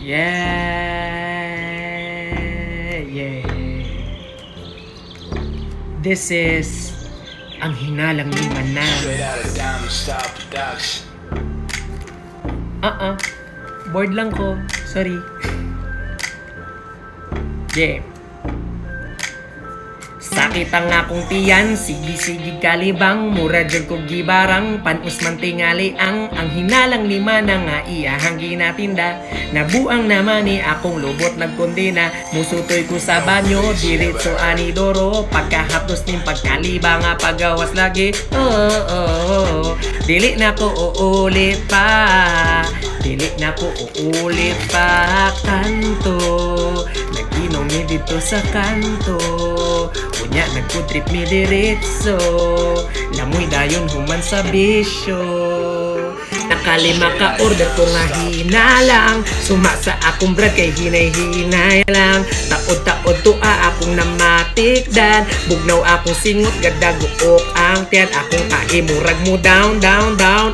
Yeah. This is ang hinalang ni Manang. Straight out of Diamond Star Production. Bored lang ko. Sorry. Yeah. Sakit ang akong tiyan, sige kalibang, mura dyan ko gibarang, panus man tingali ang hinalang lima na nga iyahang ginatinda. Nabuang naman ni akong lubot nagkondena, musutoy ko sa banyo, diretso anidoro, pagkahapdos ning pagkaliba nga pagawas lagi. Dili na ko uulit pa, dili na ko uulit pa kanto, naginom mi dito sa kanto. Kunya nagputrip mi diretso, lamoy dayon human sa bisyo. Nakalima ka order ko nga hinalang, suma sa akong brad kay hinay-hinay lang. Taod-taod to akong namatikdan, bugnaw akong singot gadaguok ang tiyan. Akong kaimurag mo down,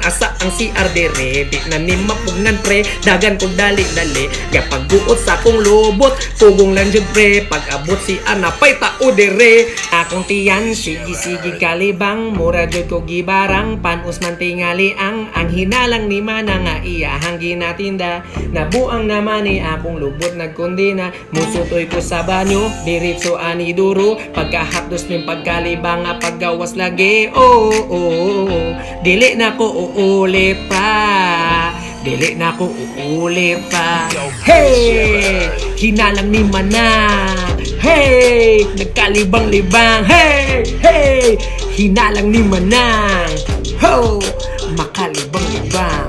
asa ang CR dire, di na ni mapugnan pre, dagan kong dali-dali. Gapag-guot sa akong lubot, pugong lang jud pre, pag-abot si anapay tao dire. Akong tiyan, sige kalibang, mura jud ko gibarang, panus man tingali ang hinalang ni Mana nga iyahang ginatinda. Nabuang naman ni akong lubot nagkondena, musutoy ko sa banyo, diretso ani duro, pagkahapdos ning pagkalibang nga paggawas lagi. Dili na ko uuli pa, dili na ko uuli pa. Hey, hinalang ni Manang. Hey, nagkalibang-libang. Hey, hinalang ni Manang. Ho, makalibang-libang.